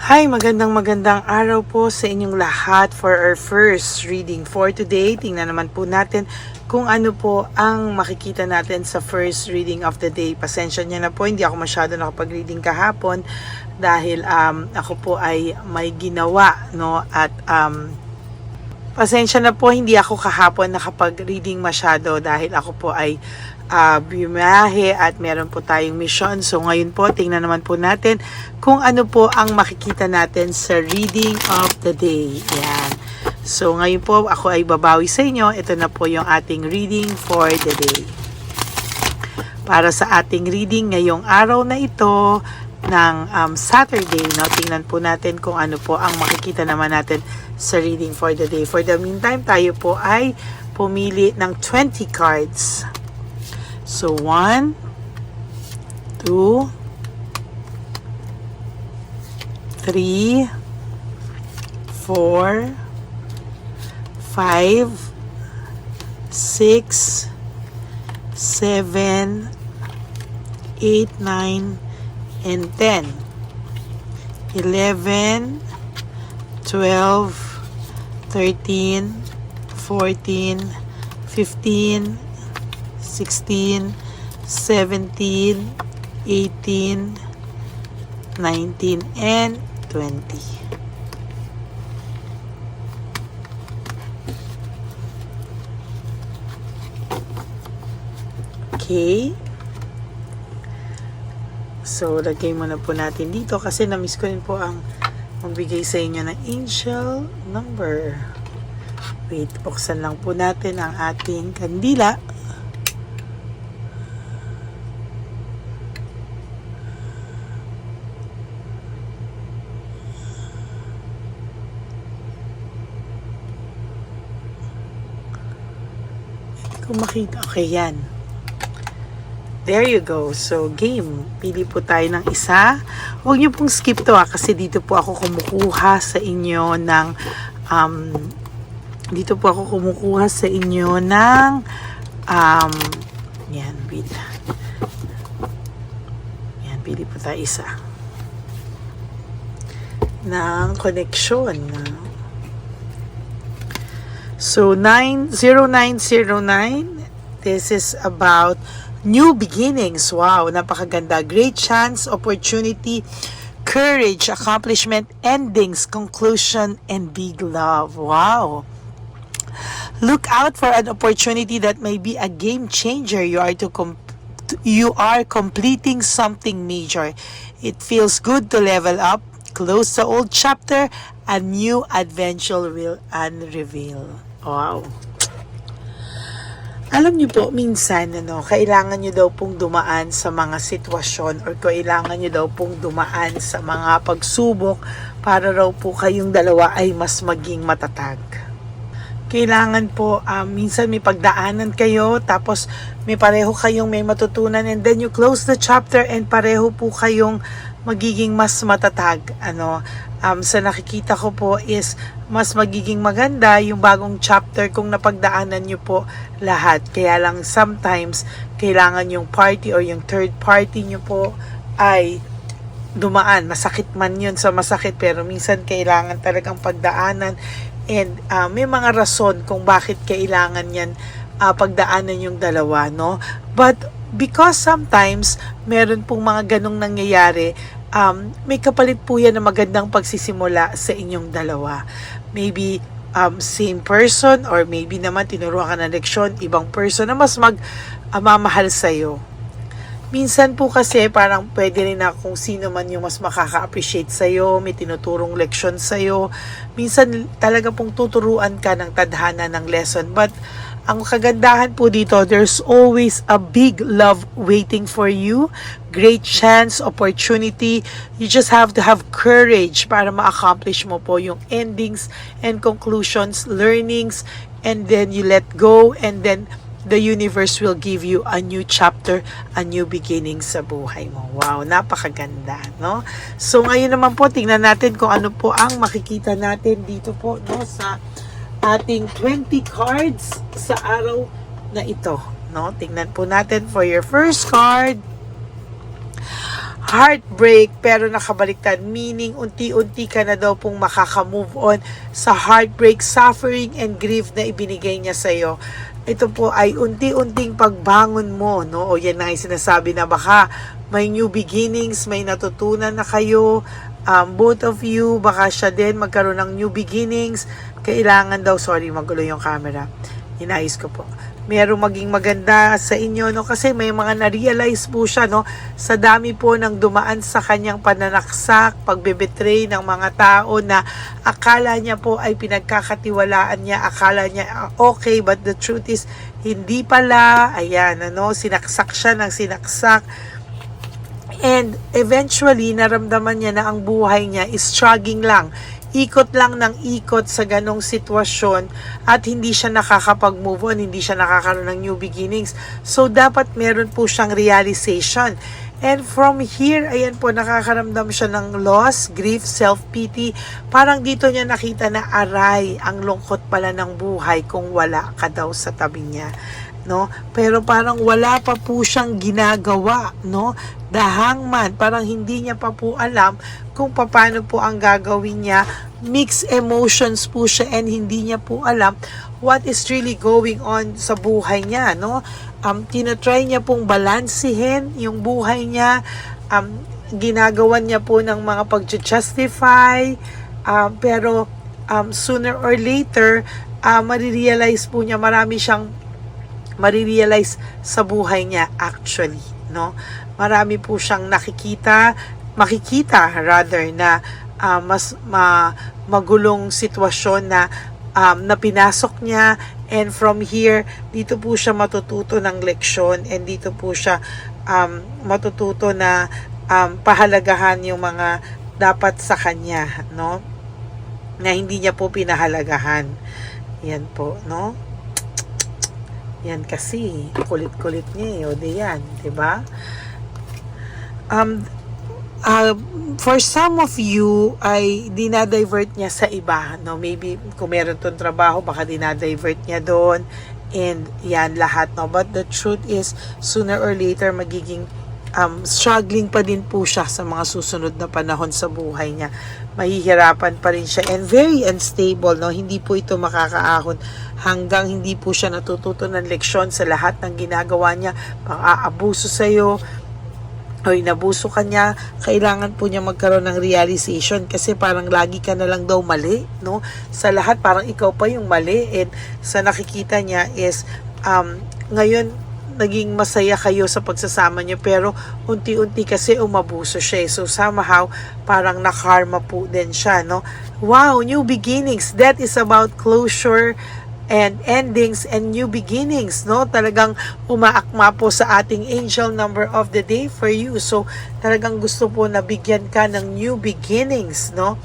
Hi, magandang araw po sa inyong lahat for our first reading for today. Tingnan naman po natin kung ano po ang makikita natin sa first reading of the day. Pasensya niyo na po, hindi ako masyado nakapag-reading kahapon dahil ako po ay may ginawa, no? At pasensya na po, hindi ako kahapon nakapag-reading masyado dahil ako po ay biyahe at meron po tayong mission. So ngayon po, tingnan naman po natin kung ano po ang makikita natin sa reading of the day. Yan. So ngayon po, ako ay babawi sa inyo. Ito na po yung ating reading for the day. Para sa ating reading ngayong araw na ito ng Saturday, no? Tingnan po natin kung ano po ang makikita naman natin sa reading for the day. For the meantime, tayo po ay pumili ng 20 cards. So, 1, 2, 3, 4, 5, 6, 7, 8, 9, and 10. 11, 12, 13, 14, 15, 16, 17, 18, 19, and 20. Okay. So, lagay muna po natin dito kasi na-miss ko rin po ang magbigay sa inyo ng angel number. Wait, buksan lang po natin ang ating kandila. Kung makita, okay, yan. There you go. So, game. Pili po tayo ng isa. Huwag niyo pong skip to kasi dito po ako kumukuha sa inyo ng yan, wait. Yan, pili po tayo isa. Ng connection. So, 0909, this is about new beginnings. Wow, napakaganda. Great chance, opportunity, courage, accomplishment, endings, conclusion, and big love. Wow. Look out for an opportunity that may be a game changer. You are completing something major. It feels good to level up, close the old chapter, a new adventure will unreveal. Wow. Alam niyo po, minsan, kailangan niyo daw pong dumaan sa mga sitwasyon or kailangan niyo daw pong dumaan sa mga pagsubok para raw po kayong dalawa ay mas maging matatag. Kailangan po, minsan may pagdaanan kayo, tapos may pareho kayong may matutunan, and then you close the chapter and pareho po kayong magiging mas matatag. Sa nakikita ko po is mas magiging maganda yung bagong chapter kung napagdaanan nyo po lahat. Kaya lang sometimes kailangan yung party or yung third party nyo po ay dumaan. Masakit man yun sa masakit, pero minsan kailangan talagang pagdaanan, and may mga rason kung bakit kailangan yan pagdaanan yung dalawa, no? But because sometimes meron pong mga ganong nangyayari, may kapalit po yan na magandang pagsisimula sa inyong dalawa. Maybe same person, or maybe naman tinuruan ka ng leksyon, ibang person na mas mamahal sa'yo. Minsan po kasi parang pwede rin na kung sino man yung mas makaka-appreciate sa'yo, may tinuturong leksyon sa'yo. Minsan talaga pong tuturuan ka ng tadhana ng lesson. But ang kagandahan po dito, there's always a big love waiting for you. Great chance, opportunity. You just have to have courage para ma-accomplish mo po yung endings and conclusions, learnings, and then you let go, and then the universe will give you a new chapter, a new beginning sa buhay mo. Wow, napakaganda, no? So ngayon naman po, tingnan natin kung ano po ang makikita natin dito po, no, sa ating 20 cards sa araw na ito, no? Tingnan po natin for your first card. heartbreak pero nakabaliktad, meaning unti-unti ka na daw pong makaka-move on sa heartbreak, suffering and grief na ibinigay niya sa iyo. Ito po ay unti-unting pagbangon mo, no? O yan na yung sinasabi na baka may new beginnings, may natutunan na kayo, both of you, baka siya din magkaroon ng new beginnings. Kailangan daw, sorry, magulo yung camera. Inayos ko po. Merong maging maganda sa inyo, no? Kasi may mga na-realize po siya, no? Sa dami po ng dumaan sa kanyang pananaksak, pagbebetray ng mga tao na akala niya po ay pinagkakatiwalaan niya, akala niya okay, but the truth is, hindi pala. Ayan, ano? Sinaksak siya ng sinaksak. And eventually, naramdaman niya na ang buhay niya is struggling lang. Ikot lang ng ikot sa ganong sitwasyon at hindi siya nakakapag-move on, hindi siya nakakaroon ng new beginnings. So, dapat meron po siyang realization. And from here, ayan po, nakakaramdam siya ng loss, grief, self-pity. Parang dito niya nakita na aray, ang lungkot pala ng buhay kung wala ka daw sa tabi niya. No? Pero parang wala pa po siyang ginagawa, no? The hangman, parang hindi niya pa po alam kung paano po ang gagawin niya. Mixed emotions po siya and hindi niya po alam what is really going on sa buhay niya, no? Tinatry niya pong balansihin yung buhay niya. Ginagawan niya po ng mga pag-justify, pero sooner or later, marirealize po niya, marami siyang marirealize sa buhay niya actually, no? Marami po siyang makikita rather na mas magulong sitwasyon na pinasok niya, and from here dito po siya matututo ng leksyon, and dito po siya matututo na pahalagahan yung mga dapat sa kanya, no? Na hindi niya po pinahalagahan. Yan po, no? Yan kasi, kulit-kulit niya eh, o di yan, diba? For some of you, ay dinadivert niya sa iba, no? Maybe, kung meron tong trabaho, baka dinadivert niya doon, and yan lahat, no? But the truth is, sooner or later, magiging struggling pa din po siya sa mga susunod na panahon sa buhay niya. Mahihirapan pa rin siya, and very unstable, no? Hindi po ito makakaahon hanggang hindi po siya natututo ng leksyon sa lahat ng ginagawa niya. Pang-aabuso sa'yo o inabuso ka niya, kailangan po niya magkaroon ng realization, kasi parang lagi ka na lang daw mali, no? Sa lahat parang ikaw pa yung mali, and sa nakikita niya is ngayon naging masaya kayo sa pagsasama niyo, pero unti-unti kasi umabuso siya. So somehow parang nakarma po din siya, no? Wow, new beginnings. That is about closure and endings and new beginnings, no? Talagang umaakma po sa ating angel number of the day for you. So talagang gusto po na bigyan ka ng new beginnings, no?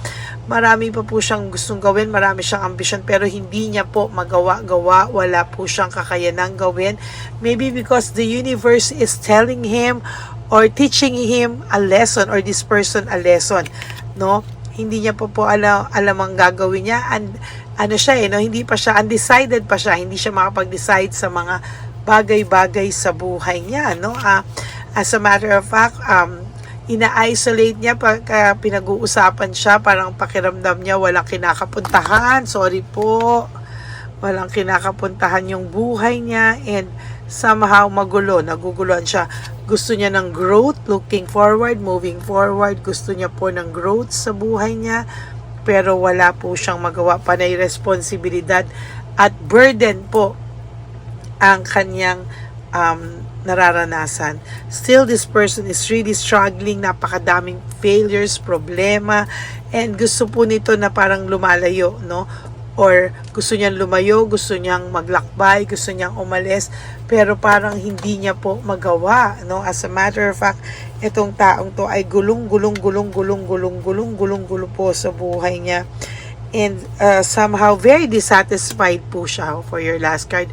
Marami pa po siyang gustong gawin, marami siyang ambisyon, pero hindi niya po magawa-gawa, wala po siyang kakayanang gawin. Maybe because the universe is telling him or teaching him a lesson, or this person a lesson, no? Hindi niya po alam ang gagawin niya, and ano siya no? Hindi pa siya, undecided pa siya, hindi siya makapag-decide sa mga bagay-bagay sa buhay niya, no? As a matter of fact, ina-isolate niya pagka pinag-uusapan siya, parang pakiramdam niya walang kinakapuntahan. Sorry po, walang kinakapuntahan yung buhay niya, and somehow naguguluhan siya. Gusto niya ng growth, looking forward, moving forward. Gusto niya po ng growth sa buhay niya, pero wala po siyang magawa. Panay responsibilidad at burden po ang kanyang nararanasan. Still, this person is really struggling, napakadaming failures, problema, and gusto po nito na parang lumalayo, no? Or gusto niyang lumayo, gusto niyang maglakbay, gusto niyang umalis, pero parang hindi niya po magawa, no? As a matter of fact, itong taong to ay gulong po sa buhay niya, and somehow very dissatisfied po siya. For your last card,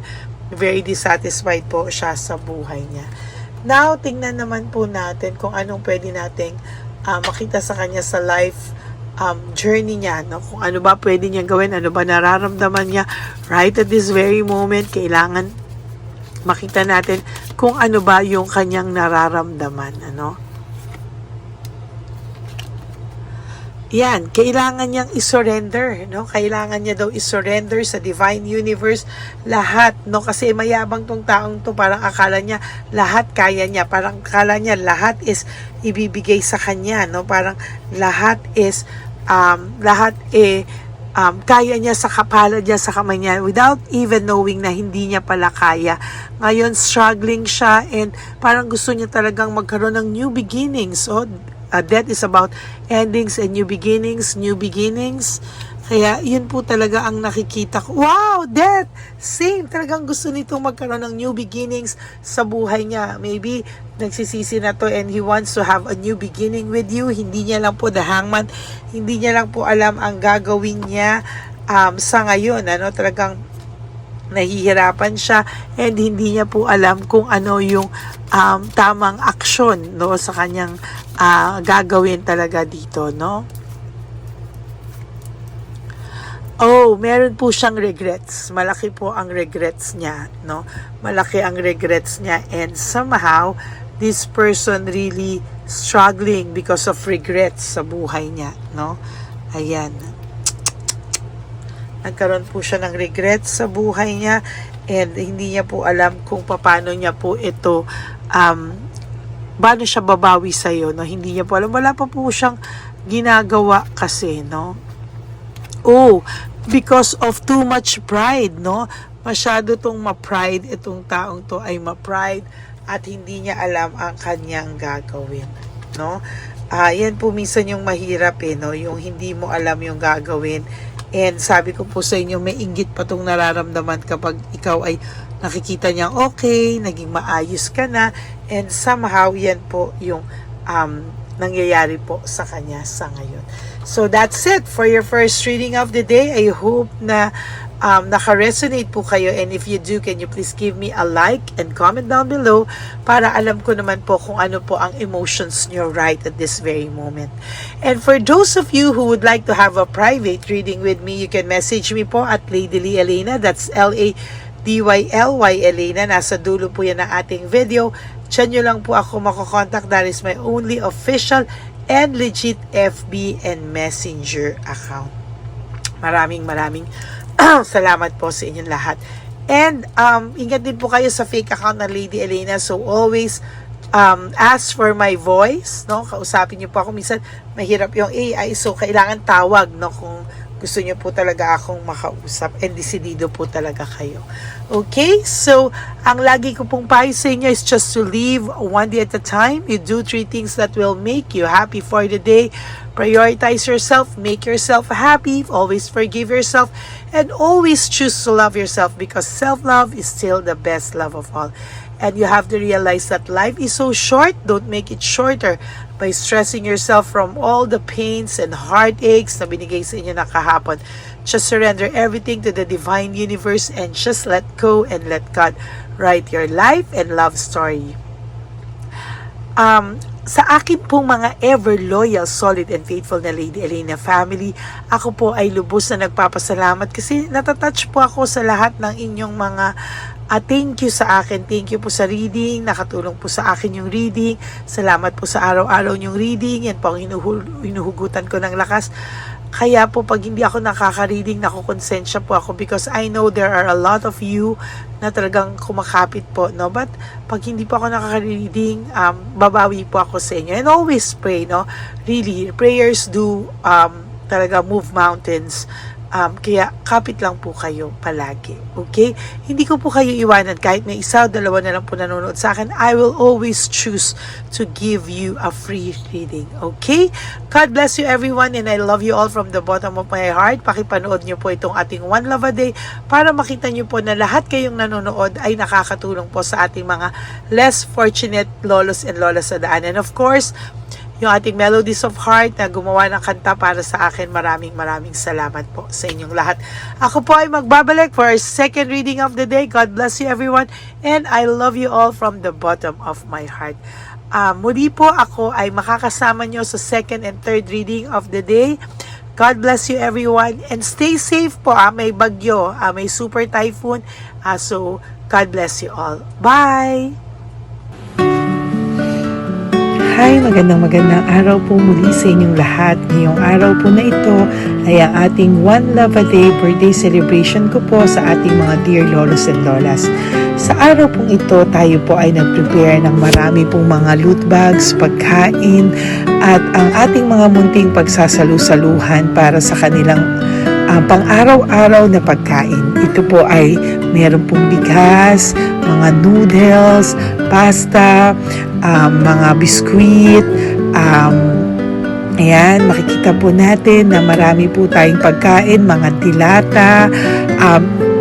very dissatisfied po siya sa buhay niya. Now, tingnan naman po natin kung anong pwede nating makita sa kanya sa life journey niya, no? Kung ano ba pwede niya gawin, ano ba nararamdaman niya right at this very moment. Kailangan makita natin kung ano ba yung kanyang nararamdaman, ano? yan, kailangan niyang isurrender, no? Kailangan niya daw isurrender sa divine universe lahat, no? Kasi mayabang tong taong to, parang akala niya lahat kaya niya, parang akala niya lahat is ibibigay sa kanya, no? Parang lahat is kaya niya sa kapala niya sa kamay niya without even knowing na hindi niya pala kaya. Ngayon, struggling siya and parang gusto niya talagang magkaroon ng new beginnings. So, death is about endings and new beginnings, new beginnings. Kaya, yun po talaga ang nakikita ko. Wow, death! Same, talagang gusto nitong magkaroon ng new beginnings sa buhay niya. Maybe, nagsisisi na to and he wants to have a new beginning with you. Hindi niya lang po, the hangman, hindi niya lang po alam ang gagawin niya sa ngayon. Talagang nahihirapan siya and hindi niya po alam kung ano yung tamang aksyon, no, sa kanyang gagawin talaga dito, no? Oh, meron po siyang regrets. Malaki po ang regrets niya, no? Malaki ang regrets niya and somehow this person really struggling because of regrets sa buhay niya, no? Ayan. Nagkaroon po siya ng regrets sa buhay niya and hindi niya po alam kung paano niya po ito paano siya babawi sa iyo, no? Hindi niya po alam. Wala pa po siyang ginagawa kasi, no? Oh, because of too much pride, no? Masyado tong ma-pride, itong taong to ay ma-pride at hindi niya alam ang kanyang gagawin, no? Yan po minsan yung mahirap no? Yung hindi mo alam yung gagawin. And sabi ko po sa inyo, may inggit pa tong nararamdaman kapag ikaw ay nakikita niya okay, naging maayos ka na, and somehow yan po yung nangyayari po sa kanya sa ngayon. So that's it for your first reading of the day. I hope na naka-resonate po kayo, and if you do, can you please give me a like and comment down below para alam ko naman po kung ano po ang emotions nyo right at this very moment. And for those of you who would like to have a private reading with me, you can message me po at Lady Lee Elena. That's LADYLY Elena. Nasa dulo po yan ng ating video. Diyan nyo lang po ako makokontak. That is my only official and legit FB and Messenger account. Maraming salamat po sa inyong lahat. And ingat din po kayo sa fake account na Lady Elena. So always ask for my voice, no? Kausapin niyo po ako. Minsan mahirap yung AI, so kailangan tawag, no? Kung gusto niyo po talaga akong makausap, and desidido po talaga kayo. Okay? So ang lagi ko pong payo sa inyo is just to live one day at a time. You do 3 things that will make you happy for the day. Prioritize yourself, make yourself happy, always forgive yourself, and always choose to love yourself, because self-love is still the best love of all. And you have to realize that life is so short. Don't make it shorter by stressing yourself from all the pains and heartaches na binigay sa inyo na kahapon. Just surrender everything to the divine universe and just let go and let God write your life and love story. Sa akin pong mga ever loyal, solid, and faithful na Lady Elena family, ako po ay lubos na nagpapasalamat kasi natatouch po ako sa lahat ng inyong mga thank you sa akin. Thank you po sa reading. Nakatulong po sa akin yung reading. Salamat po sa araw-araw yung reading. Yan po ang hinuhugutan ko ng lakas. Kaya po pag hindi ako nakaka-reading, nakukonsensya po ako because I know there are a lot of you na talagang kumakapit po, no? But pag hindi po ako nakaka-reading, babawi po ako sa inyo. And always pray, no? Really, prayers do talaga move mountains. Kaya kapit lang po kayo palagi. Okay? Hindi ko po kayo iwanan kahit may isa o dalawa na lang po nanonood sa akin. I will always choose to give you a free reading. Okay? God bless you everyone, and I love you all from the bottom of my heart. Pakipanood nyo po itong ating One Love a Day para makita nyo po na lahat kayong nanonood ay nakakatulong po sa ating mga less fortunate lolos and lolas sa daan. And of course, yung ating Melodies of Heart na gumawa ng kanta para sa akin. Maraming salamat po sa inyong lahat. Ako po ay magbabalik for our second reading of the day. God bless you everyone, and I love you all from the bottom of my heart. Muli po ako ay makakasama nyo sa second and third reading of the day. God bless you everyone, and stay safe po. May bagyo, may super typhoon. So God bless you all. Bye! Hi, magandang araw po muli sa inyong lahat. Ngayong araw po na ito ay ang ating One Love a Day birthday celebration ko po sa ating mga dear lolos and lolas. Sa araw pong ito, tayo po ay nag-prepare ng marami pong mga loot bags, pagkain, at ang ating mga munting pagsasalu-saluhan para sa kanilang pang-araw-araw na pagkain. Ito po ay meron pong bigas, mga noodles, pasta, mga biskuit, ayan, makikita po natin na marami po tayong pagkain, mga dilata,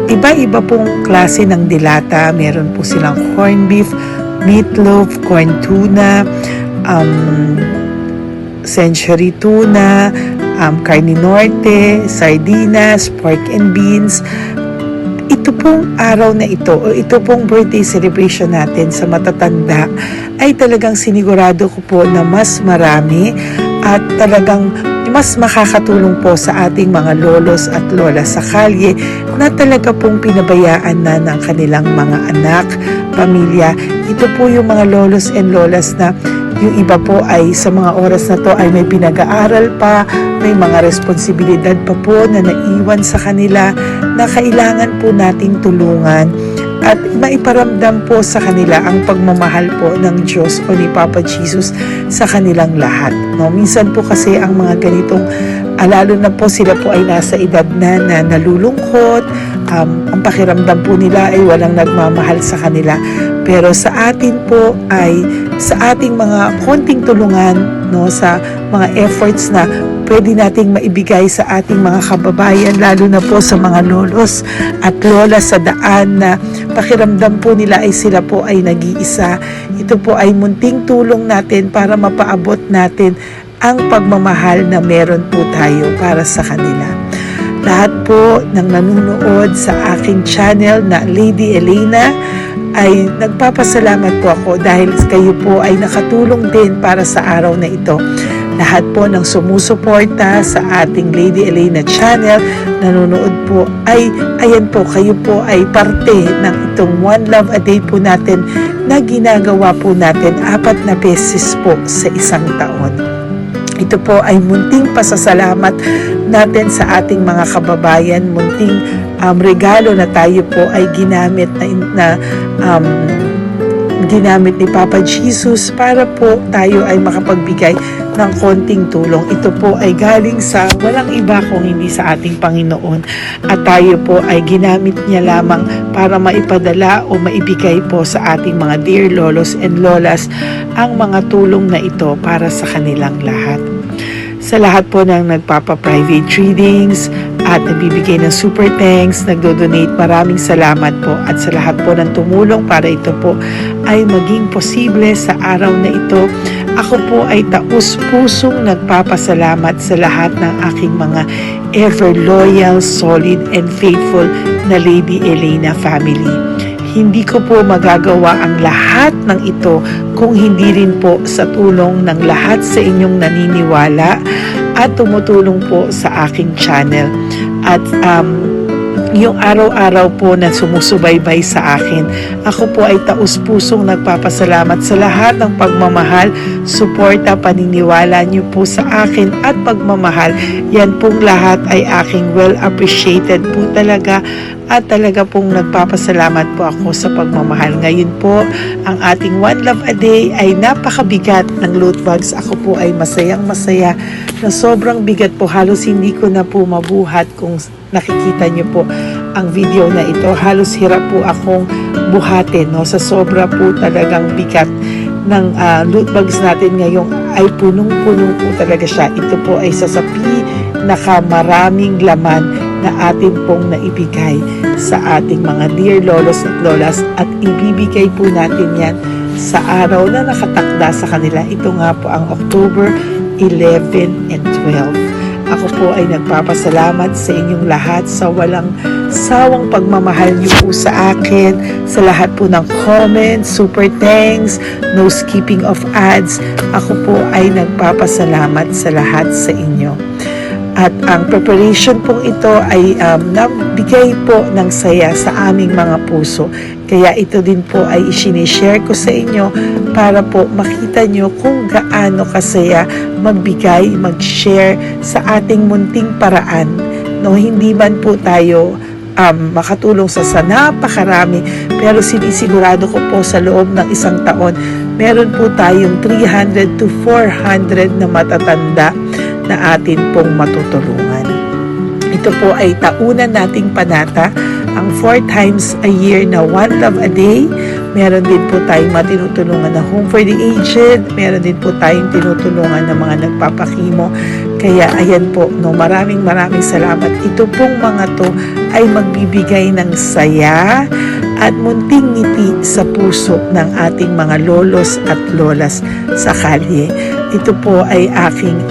iba-iba pong klase ng dilata. Meron po silang corned beef, meatloaf, corn tuna, century tuna, carne norte, sardinas, pork and beans. Ito pong araw na ito o ito pong birthday celebration natin sa matatanda ay talagang sinigurado ko po na mas marami at talagang mas makakatulong po sa ating mga lolos at lola sa kalye na talaga pong pinabayaan na ng kanilang mga anak, pamilya. Ito po yung mga lolos and lolas na yung iba po ay sa mga oras na to ay may pinag-aaral pa, may mga responsibilidad pa po na naiwan sa kanila na kailangan po nating tulungan at maiparamdam po sa kanila ang pagmamahal po ng Diyos o ni Papa Jesus sa kanilang lahat. No? Minsan po kasi ang mga ganitong, lalo na po sila po ay nasa edad na nalulungkot, ang pakiramdam po nila ay walang nagmamahal sa kanila. Pero sa atin po ay sa ating mga konting tulungan, no, sa mga efforts na pwede nating maibigay sa ating mga kababayan, lalo na po sa mga lolos at lola sa daan na pakiramdam po nila ay sila po ay nag-iisa. Ito po ay munting tulong natin para mapaabot natin ang pagmamahal na meron po tayo para sa kanila. Lahat po ng nanonood sa aking channel na Lady Elena ay nagpapasalamat po ako dahil kayo po ay nakatulong din para sa araw na ito. Lahat po ng sumusuporta sa ating Lady Elena channel, nanonood po ay, ayan po, kayo po ay parte ng itong One Love a Day po natin na ginagawa po natin 4 na beses po sa isang taon. Ito po ay munting pasasalamat natin sa ating mga kababayan, munting regalo na tayo po ay ginamit ginamit ni Papa Jesus para po tayo ay makapagbigay ng konting tulong. Ito po ay galing sa walang iba kung hindi sa ating Panginoon at tayo po ay ginamit niya lamang para maipadala o maibigay po sa ating mga dear lolos and lolas ang mga tulong na ito para sa kanilang lahat. Sa lahat po ng nagpapa-private readings at nagbibigay ng super thanks, nagdo-donate, maraming salamat po. At sa lahat po ng tumulong para ito po ay maging posible sa araw na ito, ako po ay taus-pusong nagpapasalamat sa lahat ng aking mga ever loyal, solid, and faithful na Lady Elena family. Hindi ko po magagawa ang lahat ng ito kung hindi rin po sa tulong ng lahat sa inyong naniniwala at tumutulong po sa aking channel. At yung araw-araw po na sumusubaybay sa akin, ako po ay taus-pusong nagpapasalamat sa lahat ng pagmamahal, suporta, paniniwala niyo po sa akin at pagmamahal. Yan pong lahat ay aking well appreciated po talaga at talaga pong nagpapasalamat po ako sa pagmamahal. Ngayon po, ang ating One Love a Day ay napakabigat ng loot bags. Ako po ay masayang-masaya na sobrang bigat po. Halos hindi ko na po mabuhat kung nakikita niyo po ang video na ito. Halos hirap po akong buhatin, no? Sa sobra po talagang bigat ng loot bags natin ngayong ay punong-puno po talaga siya. Ito po ay sasapi nakamaraming laman na atin pong naibigay sa ating mga dear lolos at lolas at ibibigay po natin yan sa araw na nakatakda sa kanila. Ito nga po ang October 11 and 12. Ako po ay nagpapasalamat sa inyong lahat sa walang sawang pagmamahal niyo po sa akin, sa lahat po ng comments, super thanks, no skipping of ads. Ako po ay nagpapasalamat sa lahat sa inyo. At ang preparation pong ito ay nabigay po ng saya sa aming mga puso. Kaya ito din po ay isinishare ko sa inyo para po makita nyo kung gaano kasaya magbigay, mag-share sa ating munting paraan. No, hindi man po tayo makatulong sa napakarami, pero sinisigurado ko po sa loob ng isang taon, meron po tayong 300 to 400 na matatanda na atin pong matutulungan. Ito po ay taunan nating panata, ang 4 times a year na One Love a Day. Meron din po tayong matinutulungan na Home for the Aged. Meron din po tayong tinutulungan ng mga nagpapakimo. Kaya ayan po, no, maraming salamat. Ito pong mga to ay magbibigay ng saya at munting ngiti sa puso ng ating mga lolos at lolas sa kalye. Ito po ay aking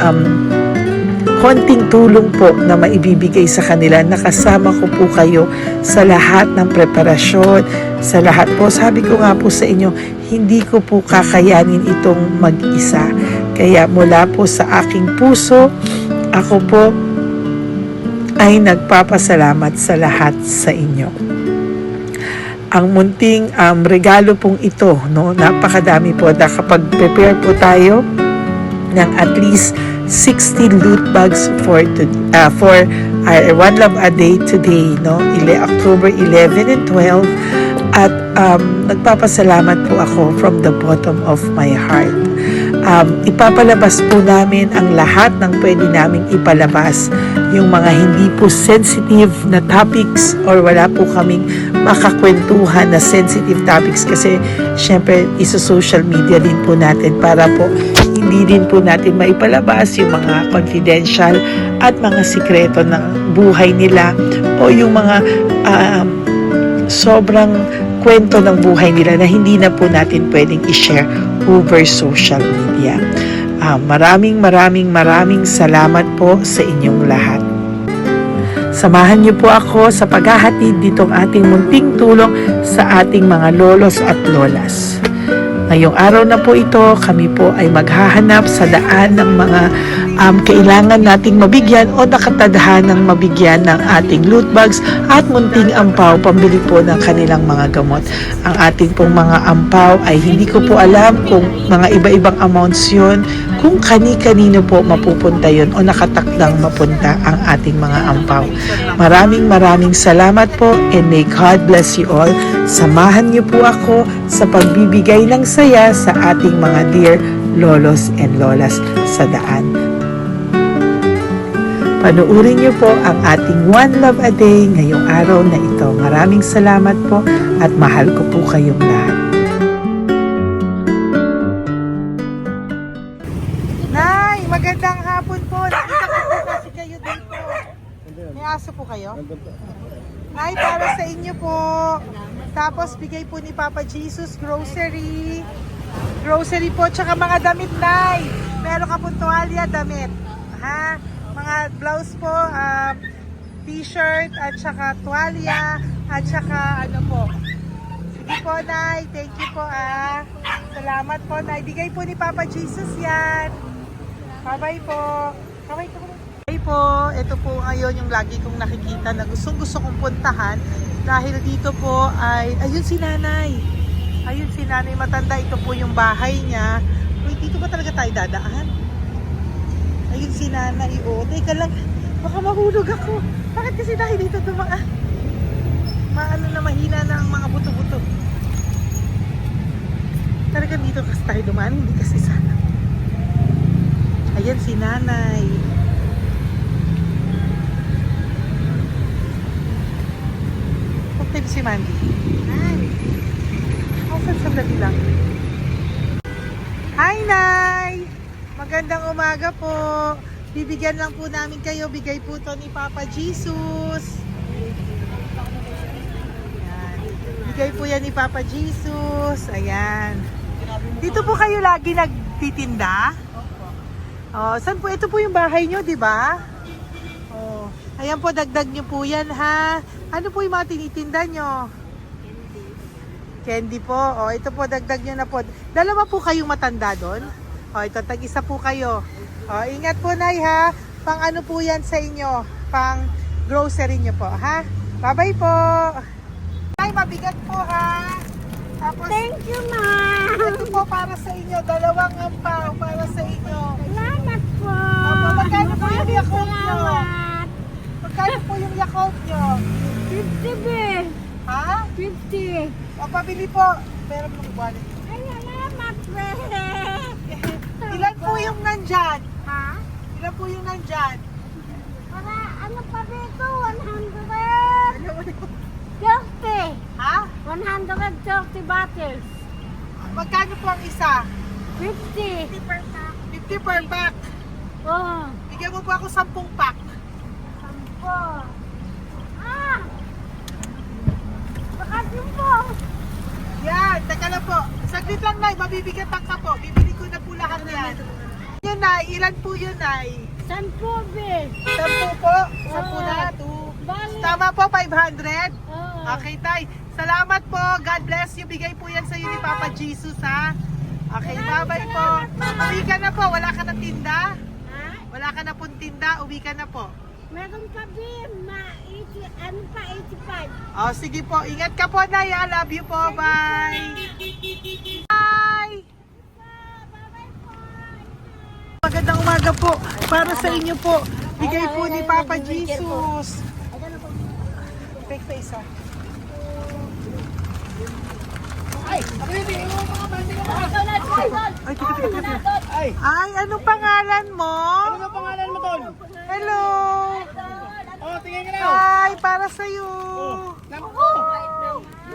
konting tulong po na maibibigay sa kanila. Nakasama ko po kayo sa lahat ng preparasyon, sa lahat po. Sabi ko nga po sa inyo, hindi ko po kakayanin itong mag-isa. Kaya mula po sa aking puso, ako po ay nagpapasalamat sa lahat sa inyo. Ang munting regalo pong ito, no, napakadami po na kapag prepare po tayo ng at least 60 loot bags for our One Love a Day today, no? October 11 and 12. At nagpapasalamat po ako from the bottom of my heart. Ipapalabas po namin ang lahat ng pwede naming ipalabas. Yung mga hindi po sensitive na topics or wala po kaming makakwentuhan na sensitive topics kasi syempre iso-social media din po natin para po hindi din po natin maipalabas yung mga confidential at mga sikreto ng buhay nila o yung mga sobrang kwento ng buhay nila na hindi na po natin pwedeng i-share over social media. Maraming salamat po sa inyong lahat. Samahan niyo po ako sa paghahatid ditong ating munting tulong sa ating mga lolos at lolas. Ngayong araw na po ito, kami po ay maghahanap sa daan ng mga kailangan nating mabigyan o nakatadhanang mabigyan ng ating loot bags at munting ampaw pambili po ng kanilang mga gamot. Ang ating pong mga ampaw ay hindi ko po alam kung mga iba-ibang amounts yun, kung kani-kanino po mapupunta yun o nakatakdang mapunta ang ating mga ampaw. Maraming salamat po and may God bless you all. Samahan niyo po ako sa pagbibigay ng saya sa ating mga dear lolos and lolas sa daan. Panuurin niyo po ang ating One Love a Day ngayong araw na ito. Maraming salamat po at mahal ko po kayong lahat. Nay, magandang hapon po. Nakita ko po kasi kayo dito. May aso po kayo? Nay, para sa inyo po. Tapos bigay po ni Papa Jesus grocery. Grocery po, tsaka mga damit, Nay. Meron ka po tuwalya, damit. Ha? Mga blouse po, t-shirt, at saka tuwalya, at saka ano po. Sige po, Nay. Thank you po, Salamat po, Nay. Bigay po ni Papa Jesus yan. Bye-bye po. Bye-bye po. Bye po. Ito po ngayon yung lagi kong nakikita na gusto kong puntahan. Dahil dito po ay, ayun si Nanay. Ayun si Nanay matanda. Ito po yung bahay niya. Uy, dito ba talaga tayo dadaan? Ayun si Nanay. O, teka lang. Baka mahulog ako. Bakit kasi tayo dito dumaan? Maano na mahina na ang mga buto-buto. Talaga dito kasi tayo dumaan. Hindi kasi sana. Ayan si Nanay. Huwag si Mandy. Sandali lang. Hi, Nay! Magandang umaga po. Bibigyan lang po namin kayo. Bigay po to ni Papa Jesus. Ayan. Bigay po yan ni Papa Jesus. Ayan. Dito po kayo lagi nagtitinda? Oh, saan po? Ito po yung bahay nyo, di ba? Oh. Ayan po, dagdag nyo po yan, ha? Ano po yung mga tinitinda nyo? Candy po. O, ito po, dagdag nyo na po. Dalawa po kayong matanda doon. O, ito, tag-isa po kayo. O, ingat po, Nay, ha? Pang ano po yan sa inyo? Pang grocery nyo po, ha? Bye-bye po. Ay, mabigat po, ha? Tapos, Thank you, ma. ito po para sa inyo. 2 ampaw para sa inyo. Salamat po. Opo, magkano po yung Yakult nyo? Salamat. Magkano po yung Yakult nyo? 50 be. Ha? 50. O, pabili po. Meron pong wallet. Ay, salamat be. Ilan po yung nandyan? Ha? Ilan po yung nandyan? Para ano pa dito? 100. Ano po yung... 30. Ha? 130 bottles. Magkano po ang isa? 50. 50 per pack. Oh. Bigyan mo po ako 10 pack. 10. Ah! Bakit po? Yan, teka lang po. Saglit lang, Nay. Mabibigatan ka po. Bibili ko na po lahat yan. Yun, Nay. Ilan po yun, Nay? 10 be. 10 po? 10 na? 2. Bali. Tama po, 500? Oh. Okay, Tay. Salamat po. God bless you. Bigay po yan sa iyo ni Papa Jesus, ha? Okay, bye-bye po. Uwi ka na po. Wala ka na tinda? Ha? Wala ka na pong tinda. Uwi ka na po. Meron ka din, ano pa, 85. Oh, sige po. Ingat ka po, Nay. I love you po. Bye. Bye. Magandang umaga po. Para sa inyo po. Bigay po ni Papa Jesus. Fake face, ha? Ay, teka. Ay, anong pangalan mo? Ano ang pangalan mo, Tol? Hello. Oh, tingin ka na. Ay, para sa'yo. Naku!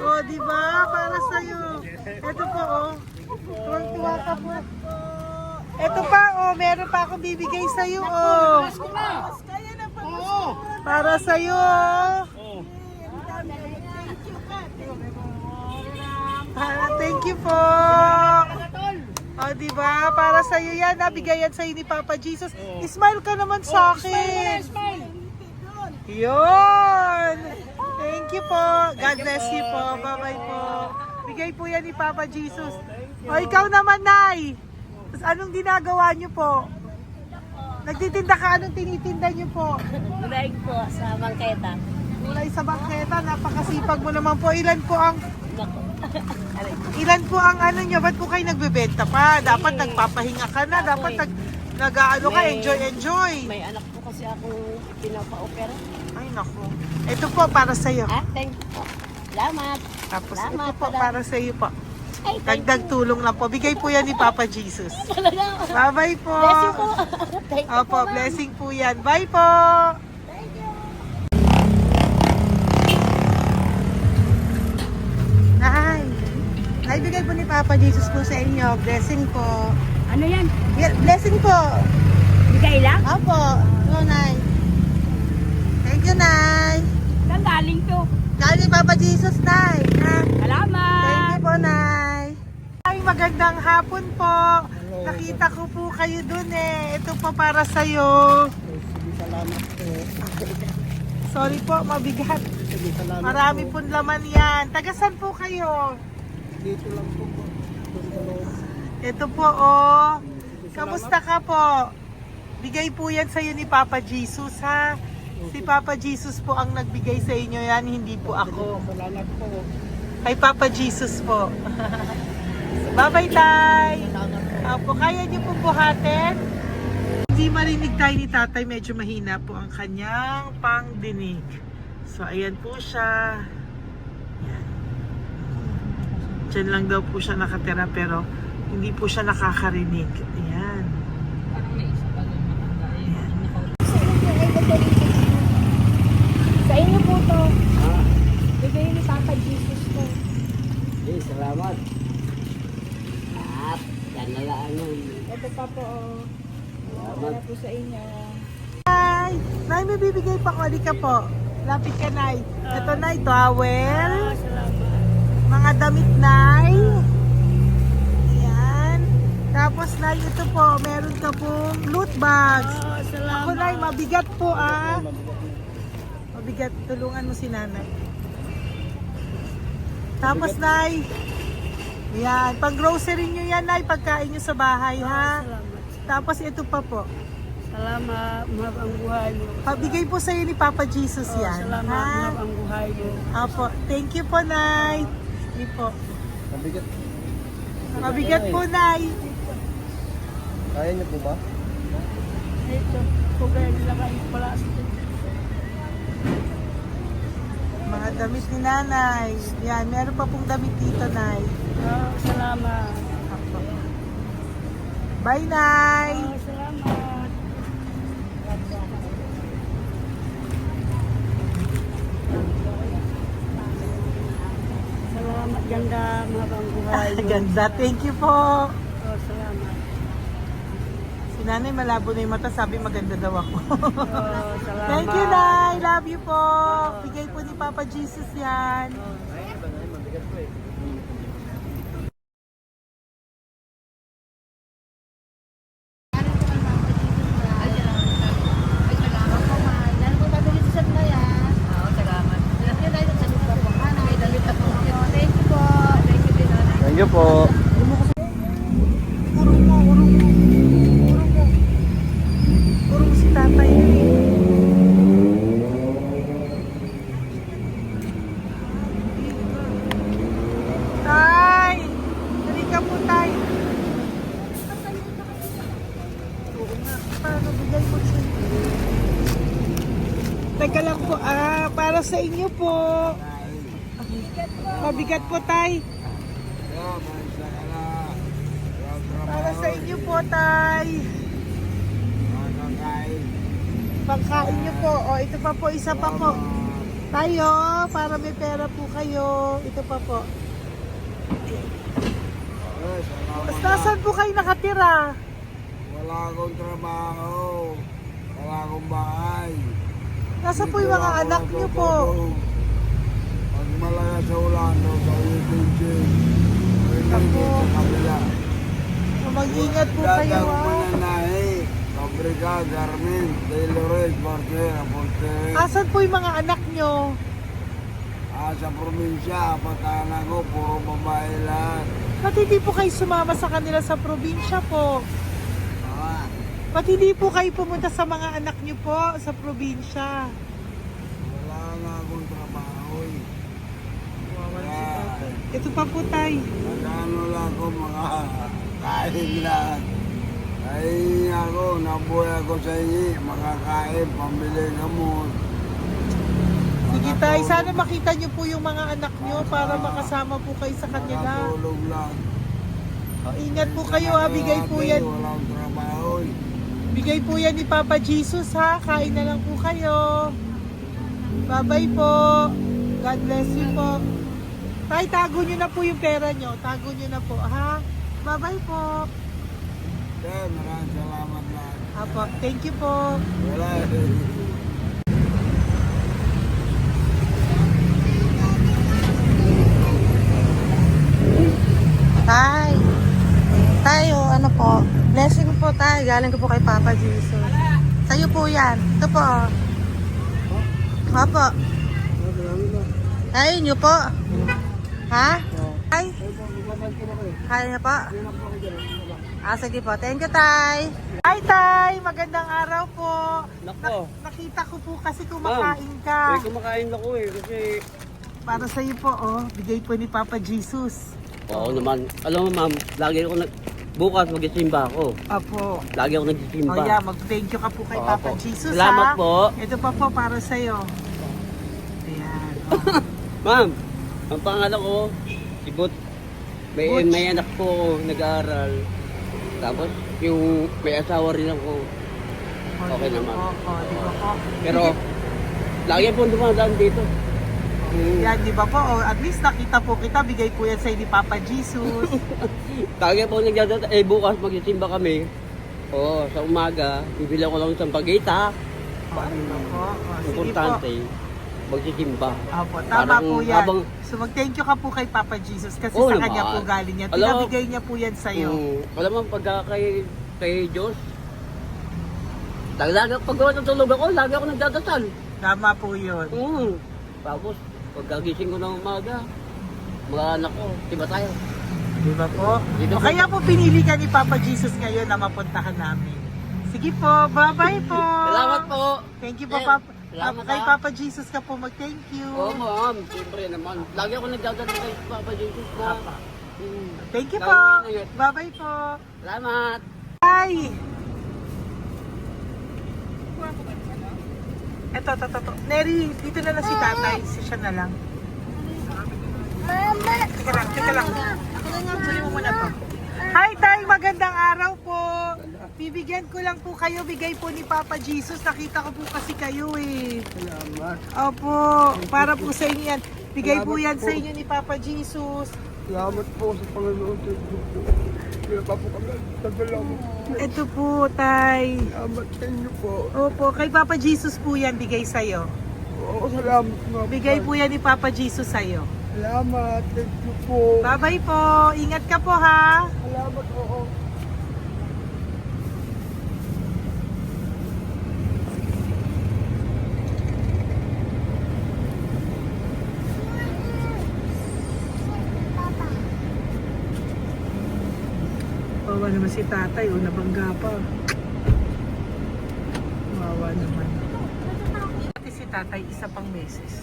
Oh, di ba? Para sa'yo. Ito po, oh. Tuwang-tuwa ka po. Ito pa, oh. Meron pa akong bibigay sa'yo, oh. Oo! Para sa'yo, oh. Oh. Thank you po. Oh, di ba? Para sa'yo yan. Nabigay yan sa'yo ni Papa Jesus. Smile ka naman sa akin. Smile! Yun! Thank you po. God bless you po. Bye-bye po. Bigay po yan ni Papa Jesus. O, ikaw naman, Nay. Anong ginagawa niyo po? Nagtitinda ka, anong tinitinda niyo po? Gulay po sa bangketa. Gulay sa bangketa, napakasipag mo naman po. Ilan po ang ano niyo? Ba't po kayo nagbebenta pa? Dapat nagpapahinga ka na. Dapat nag-ano ka, enjoy. May anak po kasi akong pinapa-opera. Ay, naku. Ito po, para sa'yo. Ah, thank you po. Salamat. Tapos Salamat, ito po, madam. para sa'yo po. Ay, thank Dagdag tulong lang po. Bigay po yan ni Papa Jesus. you talaga. Bye-bye po. Bless you po. Thank you Opo, po, ma'am. blessing po yan. Bye po. Thank you. Naibigay po ni Papa Jesus po sa inyo. Blessing po. Ano yan? Blessing po. Bigay lang? Opo. Ito, Nay. Thank you, Nay. Saan galing to? Galing Papa Jesus, Nay. Ha? Salamat. Thank you po, Nay. Ay, magandang hapon po. Nakita ko po kayo dun eh. Ito po para sa'yo. Salamat po. Sorry po, mabigat. Salamat Marami pong laman yan. Tagasan po kayo? Dito lang po. Ito po, oh. Kamusta ka po? Bigay po yan sa'yo ni Papa Jesus, ha? Si Papa Jesus po ang nagbigay sa inyo yan, hindi po ako. Salamat po. Kay Papa Jesus po. Bye-bye, Tay! Opo, kaya niyo po buhatin? Hindi marinig tayo ni Tatay, medyo mahina po ang kanyang pangdinig. So, ayan po siya. Yan. Diyan lang daw po siya nakatira pero hindi po siya nakakarinig. Ayan. Sa inyo po to. Bigay ni Papa Jesus to. Eh, salamat. At, yan na lang. Ito pa po. Salamat. Po sa inyo. Nay! Nay, may bibigay pa ko. Halika po. Lapit ka, Nay. Ito, Nay, towel. Mga damit, Nay. Ayan. Tapos, Nay, ito po. Meron ka pong loot bags. Ako, Nay, mabigat po, ah. Mabigat. Tulungan mo si Nanay. Tapos, Nay. Ayan. Pang grocery nyo yan, Nay. Pagkain nyo sa bahay, ha? Tapos, ito pa po. Salamat, mahab ang buhay mo. Pabigay po sa'yo ni Papa Jesus yan. Salamat, ha? mahab ang buhay mo. Apo, thank you po, Nay. Hindi po. Mabigat. Mabigat po, Nay. Kaya niyo po ba? Ito, kugay nila kayo pala. Mga damit ni Nanay. Yan, meron pa pong damit dito, Nay. Salamat. Apo. Bye, Nay. Salamat. Salamat, ganda, mahab ang buhay mo. Ganda. Thank you po. Salamat. Si Nanay malabo na yung mata. Sabi maganda daw ako. Salamat. Thank you, Nay. Love you po. Bigay po ni Papa Jesus yan. Thank you po. Urong mo, urong mo. Urong mo. Urong si tatay yun eh. Tay! Halika po, tay. Oo nga. Paano bigay mo siya? Teka lang po. Para sa inyo po. Mabigat po, tay. Para sa inyo po, tay. Pagkain nyo po. O, ito pa po, isa pa po. Tayo, para may pera po kayo. Ito pa po. Nasaan po kayo nakatira? Wala akong trabaho. Wala akong bahay. Nasaan po yung mga anak nyo po? Pag malaya sa ulan, sa UPG, Ako. sa kabila. Mag-ingat po kayo, Dagang ha? mananahi, Fabrika, Garmin, Taylorage, Barcera, Portere. Asan po yung mga anak nyo? Sa probinsya, pagkaanak ko, puro babae lahat. Ba't hindi po kayo sumama sa kanila sa probinsya po? Ah, Ba't hindi po kayo pumunta sa mga anak nyo po sa probinsya? wala nga akong trabaho eh. Ito pa po, tay. Nagano lang ako mga kain lang. Ay ako, nabuhay ako sa inyo, makakain, pambili gamot. Sige, tay. Sana makita nyo po yung mga anak nyo para makasama po kayo sa kanila. Makatulog lang. O, ingat po kayo, ha? Bigay po yan. Walang trabaho eh. Bigay po yan ni Papa Jesus, ha? Kain na lang po kayo. Bye-bye po. God bless you po. Tay, tago nyo na po yung pera nyo. Tago nyo na po, ha? Bye-bye po. Maraming salamat lang. Apo, thank you po. Wala eh. Tay, tayo, ano po, blessing po tayo, galing ko po kay Papa Jesus. Sa'yo po yan, ito po. Opo. Tayo nyo po. Ha? Tay? Kaya niyo po? Sige po, thank you, Tay. Hi, Tay! Magandang araw po. Nako, Nakita ko po kasi kumakain ka. kumakain ako kasi... Para sa'yo po, oh. Bigay po ni Papa Jesus. Oo naman. Alam mo ma'am, lagi ako bukas magsisimba ako. Apo. Lagi ako nagsisimba. Oh, yeah, mag-thank you ka po kay Oo Papa po. Jesus, Salamat ha? po. Ito pa po para sa'yo. Ayan. Oh. Ma'am, ang pangalan ko, si Butch. Butch. May anak po ako, nag-aaral. Tapos, yung may asawa rin ako. Okay di ba naman. po? Oh, di ba po? Pero, lagi po dumadaan dito. Yan, di ba po? Oh, at least nakita po kita. Bigay po yan sa'yo ni Papa Jesus. Lagi po nagdadaan. Bukas magsisimba kami. Oo, sa umaga, bibili ko lang isang bagita. Oh, di ba po? Oh, sige po. Importante, magsisimba. Opo, tama Parang po yan. habang- So mag-thank you ka po kay Papa Jesus kasi Oo sa naman. kanya po galing yan. Alam mo- Pinabigay niya po yan sa'yo. Alam mo, pagka kay Diyos, lagi pag natulog ako, lagi ako nagdadasal. Tama po yun. Tapos, pagkagising ko ng umaga, mga anak ko, diba tayo? Di ba po? Dito O po. kaya po pinili ka ni Papa Jesus ngayon na mapuntahan namin. Sige po, bye-bye po. Salamat po. Thank you po, Eh, Papa. salamat, Kay ah. Papa Jesus ka po mag-thank you. Oo, ma'am. Siyempre naman. Lagi ako nagdadala kay Papa Jesus na. Thank you Lagi po. mo ingat. Bye-bye po. Salamat. Bye! Eto. Neri, dito na lang si tatay. Siya na lang. Mama! Teka lang. Sali mo muna to. Hi, tay! Magandang araw po. Bibigyan ko lang po kayo. Bigay po ni Papa Jesus. Nakita ko po kasi kayo eh. Salamat. Opo. Para po sa inyo yan. Bigay po yan sa inyo ni Papa Jesus. Salamat po sa Panginoon sa inyo po. Kaya pa po kami tagal ako. Ito po, tay. Salamat sa inyo po. Opo, kay Papa Jesus po yan. Bigay sa'yo. Oo, salamat mga Bigay po yan ni Papa Jesus sa'yo. Salamat. Thank you po. Bye-bye po. Ingat ka po ha. Salamat po. Wawa naman si tatay. O, nabangga pa. Wawa naman. Pati si tatay, isa pang beses.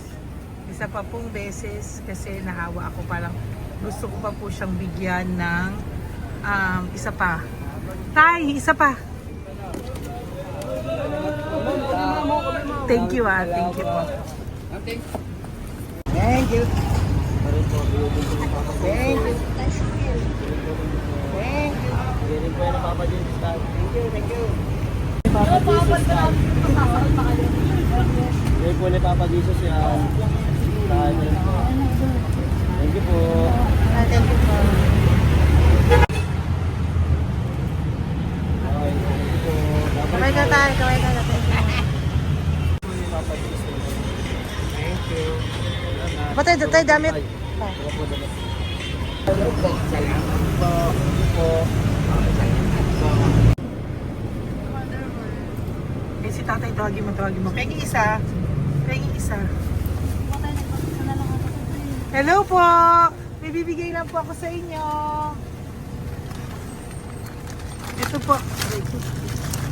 Isa pa pong beses kasi nahawa ako. Parang gusto ko pa po siyang bigyan ng isa pa. Tay, isa pa. Thank you ah. Thank you po. Thank you. Thank you. Thank you. Galing po yan ang Papa Jesus. Thank you. Papa Jesus. Galing po ni Papa Jesus yan. Thank you po. Thank you po. Okay, thank you po. Kaway ka tayo. Thank you. Papa Jesus. Thank you. Ba't tayo damit? Salamat po. Salamat po. Eh, si tatay, tawagin mo. Pengi isa. Hello po! May bibigay lang po ako sa inyo. Ito po.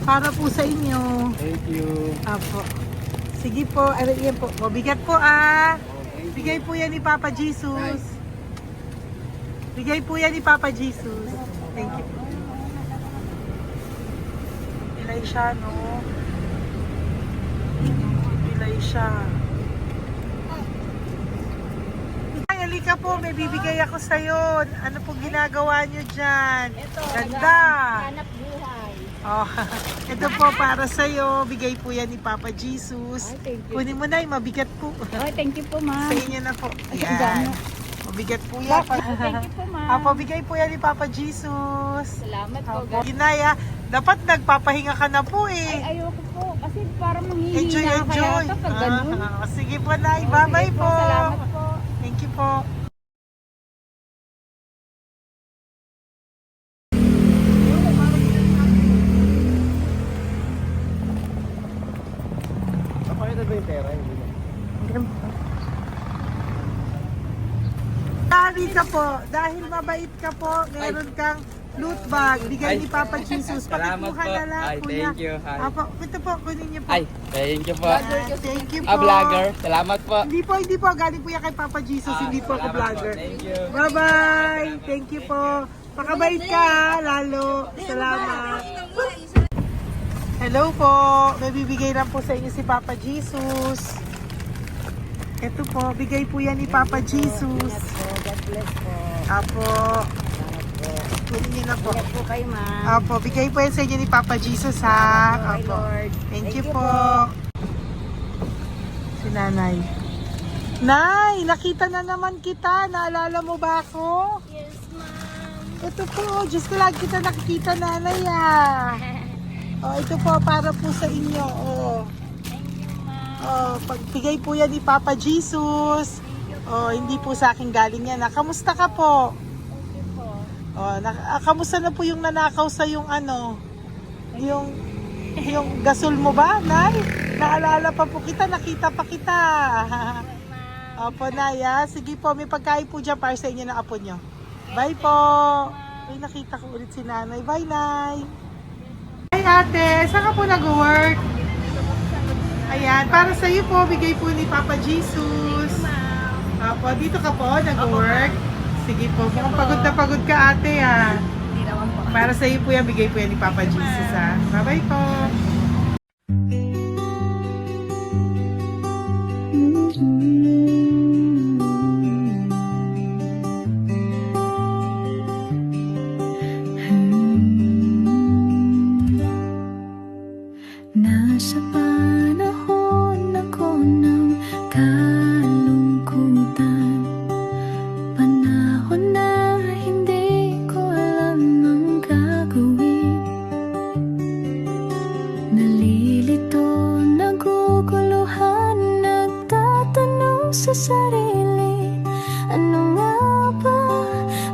Para po sa inyo. Thank you. Apo. Sige po. Yan po. Mabigat po ah. Bigay po yan ni Papa Jesus. Bigay po yan ni Papa Jesus. Thank you po. Pilay siya, no? Pilay siya. Ay, halika po. May bibigay ako sa'yo. Ano po ginagawa nyo dyan? Ito, Ganda. hanap buhay. Oh, ito po para sa'yo. Bigay po yan ni Papa Jesus. Ay, thank you. Kunin mo na, mabigat po. Ay, thank you po, Sa ma'am. inyo na po. Ay, Ayan. Mabigat po yan. Thank you po, ma'am. Apo, bigay po yan ni Papa Jesus. Salamat po, Apo, guys. Ginaya, dapat nagpapahinga ka na po eh. Ay, ayoko po. Kasi parang Enjoy, manghihina enjoy. kaya pag ganun. Sige po, Nay. Oh, Bye-bye sige po. Salamat po. Thank you po. Kapakita ba yung pera? Dahil ka po, dahil mabait ka po, meron kang loot bag. Bigay ni Papa Jesus. Salamat Pakikuha po. na lang, Ay, kuya. thank you. Ay. Apo, ito po, kunin niyo po. Ay, thank you po. Thank you po. Vlogger. Salamat po. Hindi po. Galing po yan kay Papa Jesus. Hindi po ako Salamat vlogger. po. Thank you. Bye-bye. Thank you po. Pakabait ka, lalo. Salamat. Hello po. May bibigay lang po sa inyo si Papa Jesus. Ito po, bigay po yan ni Papa Jesus. God bless po. Apo. Kunin niyo na po. Ingat po kayo, ma'am. Apo, bigay po yan sa inyo ni Papa Jesus ha. Salamat po, Apo. Lord. Thank you po. Si Nanay. Nay, nakita na naman kita. Naalala mo ba ako? Yes, ma'am. Ito po, just lang kita nakikita, Nanay ah. Oh, ito po para po sa inyo. Oh. Thank you, ma'am. Oh, pagbigay po yan ni Papa Jesus. Oh, hindi po sa akin galing yan. Kamusta ka po? Thank you po. Oh, kamusta na po yung nanakaw sa yung ano? Yung gasol mo ba, Nay? Naalala pa po kita, nakita pa kita. Opo, Nay, ah. Sige po, may pagkain po dyan para sa inyo ng apo nyo. Bye po. Ay, nakita ko ulit si Nanay. Bye, Nay. Bye Hi ate, saan ka po nag-work? Ayan, para sa iyo po, bigay po ni Papa Jesus. Apo, dito ka po nag-work? Sige po, mukhang pagod na pagod ka ate ha. Hindi naman po. Para sa iyo po yan, bigay po yan ni Papa Jesus ha. Bye-bye po. Nasa panahon ako ng kalungkutan, panahon na hindi ko alam ang gagawin. Nalilito, naguguluhan, nagtatanong sa sarili, ano nga ba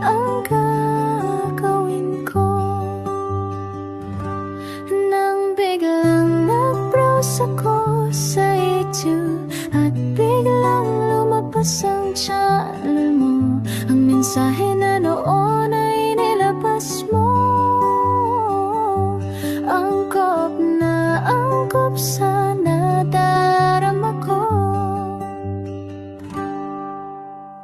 ang gagawin ko? Nang biglang nag-browse ako sa YouTube at biglang lumabas ang channel mo, ang mensahe na noon ay nilabas mo. Angkop sa nadarama ko.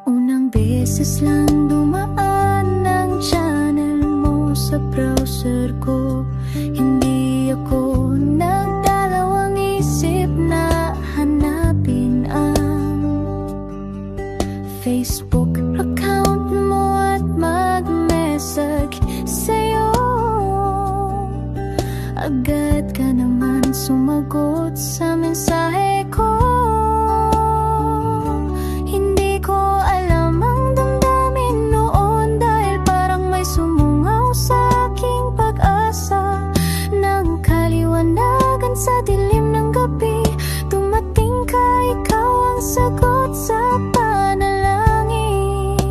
Unang beses lang dumaan ang channel mo sa browser ko. Hindi ako nagdalawang isip na hanapin ang Facebook account mo at mag-message sa'yo. Agad ka naman sumagot sa mensahe ko. Hindi ko alam ang damdamin noon dahil parang may sumungaw sa aking pag-asa. Nang kaliwanagan sa dilim ng gabi, dumating ka, ikaw ang sagot sa panalangin.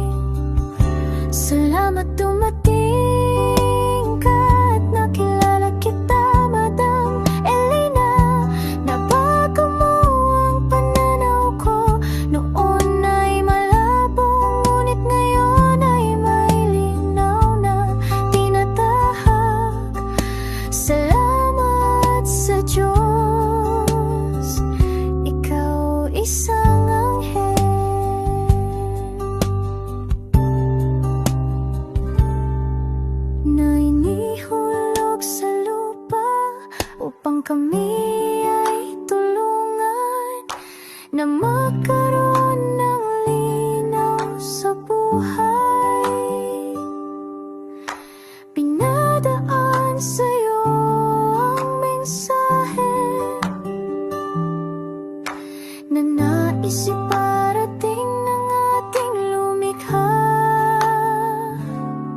Salamat dumating ka at nakilala kita, Madam Elena. Nabago mo ang pananaw ko. Noon ay malabo, ngunit ngayon ay may linaw na tinatahak. Salamat sa Diyos, ikaw isang anghel na inihulog sa lupa upang kami ay tulungan na magkaroon ng linaw sa buhay. Pinadaan sa'yo ang mensahe na nais iparating ng ating lumikha.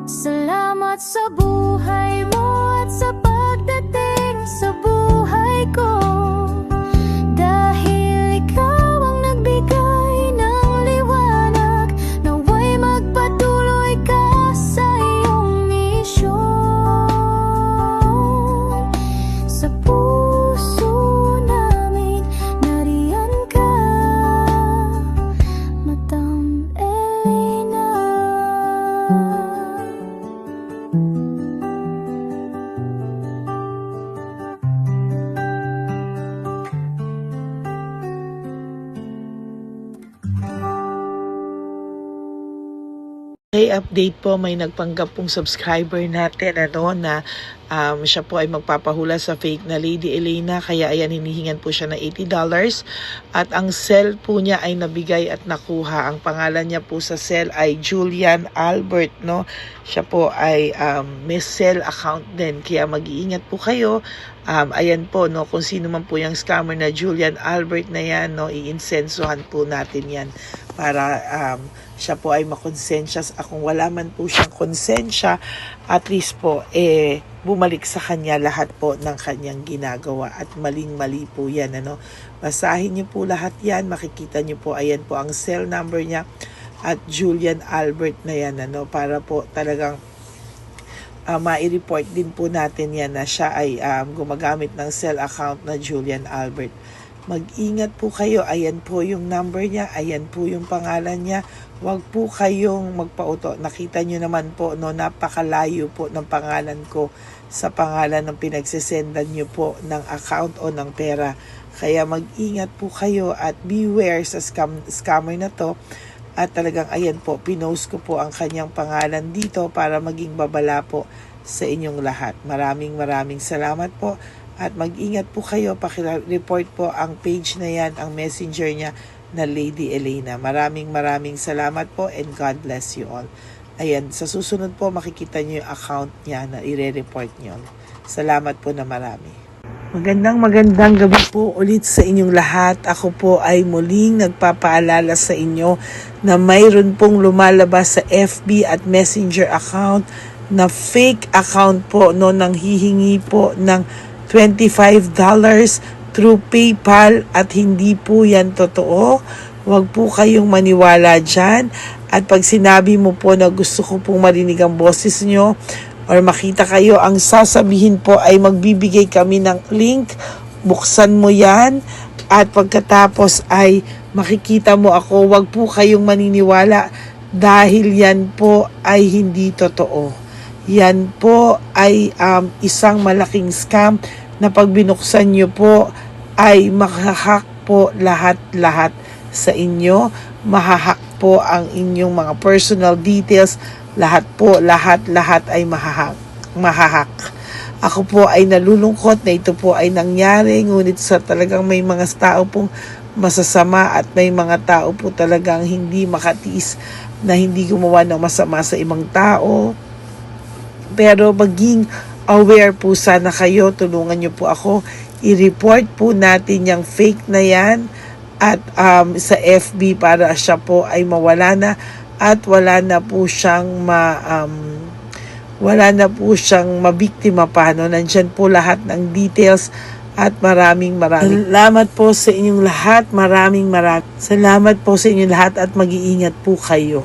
Salamat sa buhay mo at sa pagdating sa buhay ko, dahil ikaw ang nagbigay ng liwanag. Nawa'y magpatuloy ka sa iyong misyon. Sa puso namin nariyan ka, Madam Elena. Hey, update po, may nagpanggap pong subscriber natin na siya po ay magpapahula sa fake na Lady Elena, kaya ayan, hinihingan po siya ng $80 at ang cell po niya ay nabigay at nakuha. Ang pangalan niya po sa cell ay Julian Albert, no? Siya po ay may cell account din, kaya mag-iingat po kayo. Ayan po, no, kung sino man po yung scammer na Julian Albert na yan, no, iinsensuhan po natin yan para siya po ay makonsensya. Kung wala man po siyang konsensya, at least po bumalik sa kanya lahat po ng kanyang ginagawa, at maling-mali po yan, ano. Basahin niyo po lahat yan, makikita niyo po, ayan po ang cell number niya at Julian Albert na yan, ano, para po talagang mai-report din po natin yan na siya ay gumagamit ng cell account na Julian Albert. Mag-ingat po kayo. Ayan po yung number niya. Ayan po yung pangalan niya. Huwag po kayong magpauto. Nakita nyo naman po, no, napakalayo po ng pangalan ko sa pangalan ng pinagsisendan nyo po ng account o ng pera. Kaya mag-ingat po kayo at beware sa scammer na to. At talagang ayan po, pinost ko po ang kanyang pangalan dito para maging babala po sa inyong lahat. Maraming salamat po. At mag-ingat po kayo, pakireport po ang page na yan, ang messenger niya na Lady Elena. Maraming salamat po and God bless you all. Ayan, sa susunod po makikita niyo yung account niya na ire-report niyo. Salamat po na marami. Magandang gabi po ulit sa inyong lahat. Ako po ay muling nagpapaalala sa inyo na mayroon pong lumalabas sa FB at Messenger account na fake account po, no, nang hihingi po ng $25 through PayPal at hindi po yan totoo. Huwag po kayong maniwala dyan. At pag sinabi mo po na gusto ko pong marinig ang boses nyo or makita kayo, ang sasabihin po ay magbibigay kami ng link. Buksan mo yan at pagkatapos ay makikita mo ako. Huwag po kayong maniniwala dahil yan po ay hindi totoo. Yan po ay isang malaking scam na pag binuksan nyo po ay mahahack po lahat sa inyo. Mahahack po ang inyong mga personal details. Lahat ay mahahack. Ako po ay nalulungkot na ito po ay nangyari. Ngunit sa talagang may mga tao pong masasama at may mga tao po talagang hindi makatiis na hindi gumawa ng masama sa ibang tao. Pero maging aware po sana kayo, tulungan nyo po ako, i-report po natin yung fake na yan at sa FB para siya po ay mawala na at wala na po siyang mabiktima pa, no? Nandyan po lahat ng details at maraming salamat po sa inyong lahat. Maraming salamat po sa inyong lahat at mag-iingat po kayo.